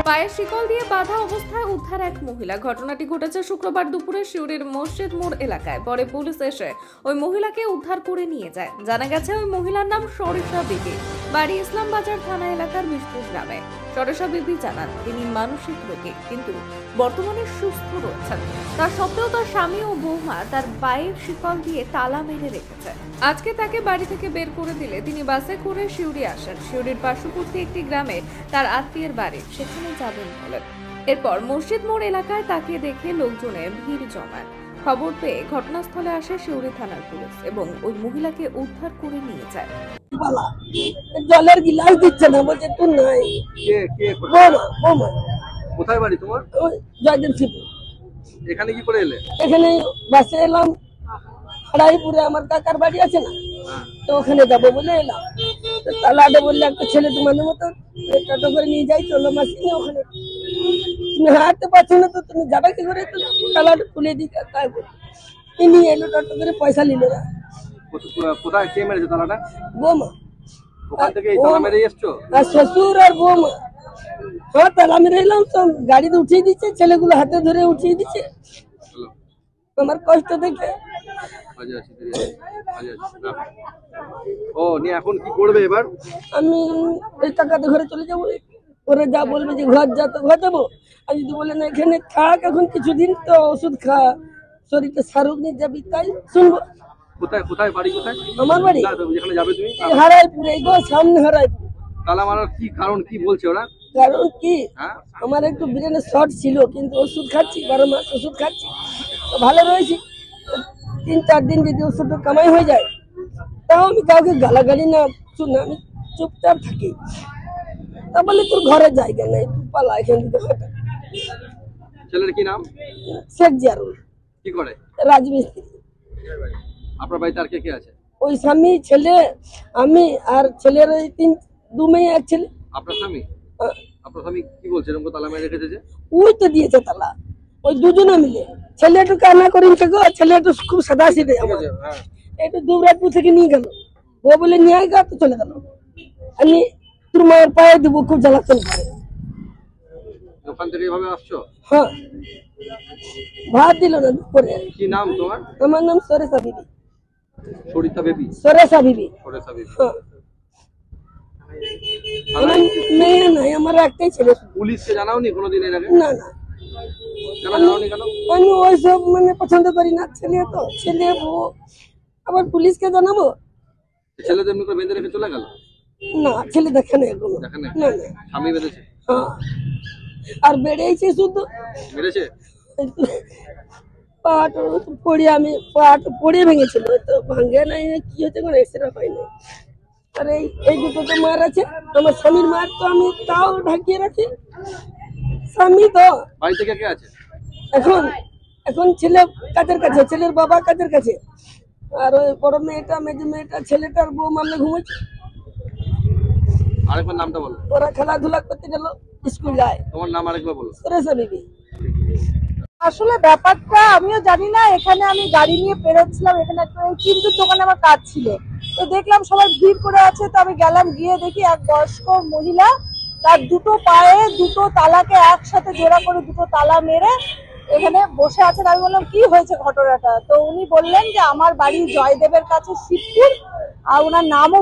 পায়ে শিকল দিয়ে বাঁধা অবস্থায় উদ্ধার এক মহিলা। ঘটনাটি ঘটেছে শুক্রবার দুপুরে সিউড়ির মসজিদ মোড় এলাকায়। পরে পুলিশ এসে ওই মহিলাকে উদ্ধার করে নিয়ে যায়। জানা গেছে ওই মহিলার নাম সরিষা বিবি, বাড়ি ইসলামবাজার থানা এলাকার মিষ্টির গ্রামে। সরিষা বিবি জানান তিনি মানসিক রোগী, কিন্তু বর্তমানে সুস্থ রয়েছেন। তার সত্ত্বেও তার স্বামী ও বৌমা তার পায়ের শিকল দিয়ে তালা মেরে রেখেছে। আজকে তাকে বাড়ি থেকে বের করে দিলে তিনি বাসে করে সিউড়ি আসেন। সিউড়ির পার্শ্ববর্তী একটি গ্রামে তার আত্মীয়ের বাড়ি, সেখানে যাবেন বলেন। এরপর মসজিদ মোড় এলাকায় তাকে দেখে লোকজনের ভিড় জমায়। খবর পেয়ে ঘটনাস্থলে আসে সিউড়ি থানার পুলিশ এবং ওই মহিলাকে উদ্ধার করে নিয়ে যায়। জলের গিলাস দিচ্ছে না, বলছে তুই নাই। কোথায় বাড়ি তোমার? জয়দেবপুর। এখানে কি করে এলে? এখানে বাসে এলাম, হারাইপুরে আমার কাকার বাড়ি আছে না, তো ওখানে যাবো বলে এলাম। তালাটা বললে একটা ছেলে তোমাদের মতো টোটো করে নিয়ে যাই, চলো মাসি ওখানে। তুমি হাঁটতে পারছো না তো তুমি যাবে কি করে? তালাটা খুলে দিই, তাই বলি নিয়ে এলো টোটো করে, পয়সা নিল না। কোথায় কে মেরেছে তালাটা? বৌমা। ওখান থেকে তালা মেরে এসছো? আর শ্বশুর আর বৌমা। হ্যাঁ, তালা মেরে এলাম, তো গাড়িতে উঠিয়ে দিচ্ছে, ছেলেগুলো হাতে ধরে উঠিয়ে দিচ্ছে। আমার কষ্ট দেখে ও নিয়ে এখন কি করবে এবার? আমি এই টাকাতে ঘরে চলে যাবো, ওরা যা বলবে যে ঘর যা তো ঘর যাবো। আর যদি বলে না এখানে থাক এখন কিছুদিন, তো ওষুধ খা, শরীরটা সারুক নিয়ে যাবি, তাই শুনবো। কোথায় কোথায় বাড়ি? কোথায় আমার বাড়ি? যেখানে যাবে তুমি? হারাইপুরে, এই সামনে হারাইপুর। তালা মারার কি কারণ, কি বলছে ওরা? কারণ কি, আমার একটু ব্রেনে শর্ট ছিল, কিন্তু ওষুধ খাচ্ছি, 12 মাস ওষুধ খাচ্ছি, তো ভালো রয়েছি। 3-4 দিন যদি ওষুধটা কামাই হয়ে যায়, তাও আমি কাউকে গালাগালি না শুনে আমি চুপচাপ থাকি। তা বলে তোর ঘরে জায়গা নেই, তুই পালা এখান থেকে। ছেলের কি নাম? শেখ জিয়ারুল। কি করে? রাজমিস্ত্রি। আপনার বাড়িতে আর কে কে আছে? ওই স্বামী, ছেলে, আমি আর ছেলের ওই 2 মেয়ে, এক ছেলে। আপনার স্বামী? আপনার স্বামী কি বলছে এরকম তালা মেরে রেখেছে যে? ওই তো দিয়েছে তালা, ওই দুজনে মিলে। ছেলে একটু কান্না করেছে গো, ছেলে একটু খুব সাদা সিধে, একটু দুবরাজপুর থেকে নিয়ে গেল। ও বলে নিয়ে আয় গা, তো চলে গেল। আমি তোর মায়ের পায়ে দেবো, খুব জ্বালাতন করে। ওখান থেকে এভাবে আসছো? হ্যাঁ, ভাত দিল না দুপুরে। কি নাম তোমার? আমার নাম সরেশা বিবি। সরিতা বেবি? সরেশা বিবি। সরেশা বিবি। হ্যাঁ, আমার মেয়ে নাই, আমার একটাই ছেলে। পুলিশকে জানাওনি কোনোদিন এর আগে? না না। কেন জানাওনি? কেন? আমি ওইসব পছন্দ করি না। ছেলে তো ছেলে, বউ, আবার পুলিশকে জানাবো? ছেলে তো এমনি করে বেঁধে রেখে চলে গেল? না, ছেলে দেখে না এগুলো। দেখেন না? না না। স্বামী বেঁধেছে? হ্যাঁ, আর বেড়েছে শুধু। মেরেছে? পাট পড়ে, আমি পাট পড়ে ভেঙেছিল, তো ভাঙে নাই, কি হচ্ছে কোনো এক্সরে হয় নাই। আর এই দুটো তো মার আছে, আমার স্বামীর মার, তো আমি তাও ঢাকিয়ে রাখি। স্বামী তো বাড়ি থেকে কে আছে এখন ছেলে কাজের কাছে, ছেলের বাবা কাজের কাছে, আর ওই বড় মেয়েটা, মেজো মেয়েটা, ছেলেটার বউ মামলে ঘুমাচ্ছে। আরেকবার নামটা বলো। ওরা খেলাধুলা করতে গেল, স্কুল যায়। তোমার নাম আরেকবার বলো। সরেশা বিবি। আসলে ব্যাপারটা আমিও জানি না। এখানে আমি গাড়ি নিয়ে বেরোচ্ছিলাম, এখানে একটা চিন্তুর দোকানে আমার কাজ ছিল, তো দেখলাম সবাই ভিড় করে আছে, তো আমি গেলাম, গিয়ে দেখি এক বয়স্ক মহিলা তার দুটো পায়ে দুটো তালাকে একসাথে জোড়া করে দুটো তালা মেরে এখানে বসে আছেন। আমি বললাম কি হয়েছে ঘটনাটা, তো উনি বললেন যে আমার বাড়ি জয়দেবের কাছে শিবপুর, আর ওনার নামও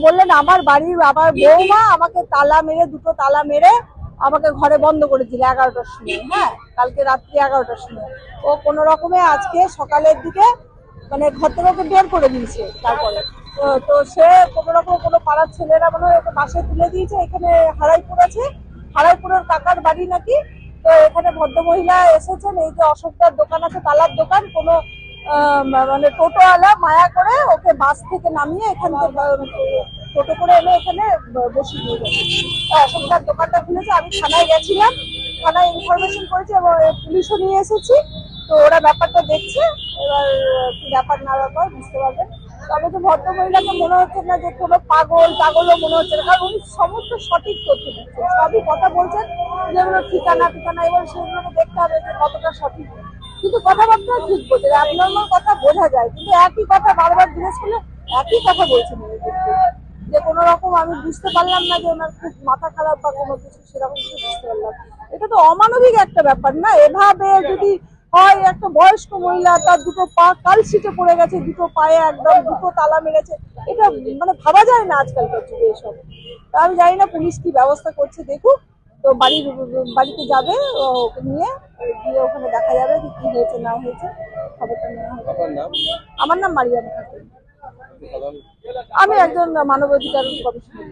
বললেন আমার বাড়ির বাবার বৌমা আমাকে তালা মেরে, দুটো তালা মেরে আমাকে ঘরে বন্ধ করেছিল 11টার সময়। হ্যাঁ, কালকে রাত্রি 11টার সময়। ও কোনো রকমে আজকে সকালের দিকে ঘর থেকে ওকে বের করে দিয়েছে। তারপরে তো সে কোনো রকম কোনো পাড়ার ছেলেরা মনে হয় ওকে বাসে তুলে দিয়েছে। এখানে হারাইপুর আছে, হারাইপুরের কাকার বাড়ি নাকি। তো এখানে ভদ্রমহিলা এসেছেন, এই যে অশোকটার দোকান আছে, তালার দোকান, কোনো টোটোওয়ালা মায়া করে ওকে বাস থেকে নামিয়ে এখান থেকে টোটো করে এনে এখানে বসিয়ে দিয়ে গেছে। অশোকটার দোকানটা খুলেছে। আমি থানায় গেছিলাম, থানায় ইনফরমেশন করেছি এবং পুলিশও নিয়ে এসেছি, তো ওরা ব্যাপারটা দেখছে। এবার কি ব্যাপার না ব্যাপার বুঝতে পারবেন। তবে তো ভদ্রমহিলাকে মনে হচ্ছে না যে কোনো পাগলও মনে হচ্ছে না, কারণ উনি সমস্ত সঠিক তথ্য দিচ্ছেন, সবই কথা বলছেন, যেগুলো ঠিকানা এবার সেগুলোকে দেখতে হবে যে কতটা সঠিক। কিন্তু কথাবার্তা ঠিক বলছে, অ্যাবনর্মাল কথা বোঝা যায়, কিন্তু একই কথা বারবার জিজ্ঞেস করলে একই কথা বলছেন। যে কোনো রকম আমি বুঝতে পারলাম না যে ওনার খুব মাথা খারাপ বা কোনো কিছু। সেরকম কিছু বুঝতে পারলাম। এটা তো অমানবিক একটা ব্যাপার না, এভাবে যদি হয় একটা বয়স্ক মহিলা তার দুটো পা কালশিটে পড়ে গেছে, দুটো পায়ে একদম দুটো তালা মেরেছে, এটা মানে ভাবা যায় না আজকালকার যুগে এসব। তা আমি জানি না পুলিশ কি ব্যবস্থা করছে দেখুক, তো বাড়িতে যাবে ওকে নিয়ে, গিয়ে ওখানে দেখা যাবে যে কি হয়েছে না হয়েছে, খবরটা নেওয়া হবে। আপনার নাম? আমার নাম মারিয়াম খাতুন, আমি একজন মানবাধিকার কমিশনার।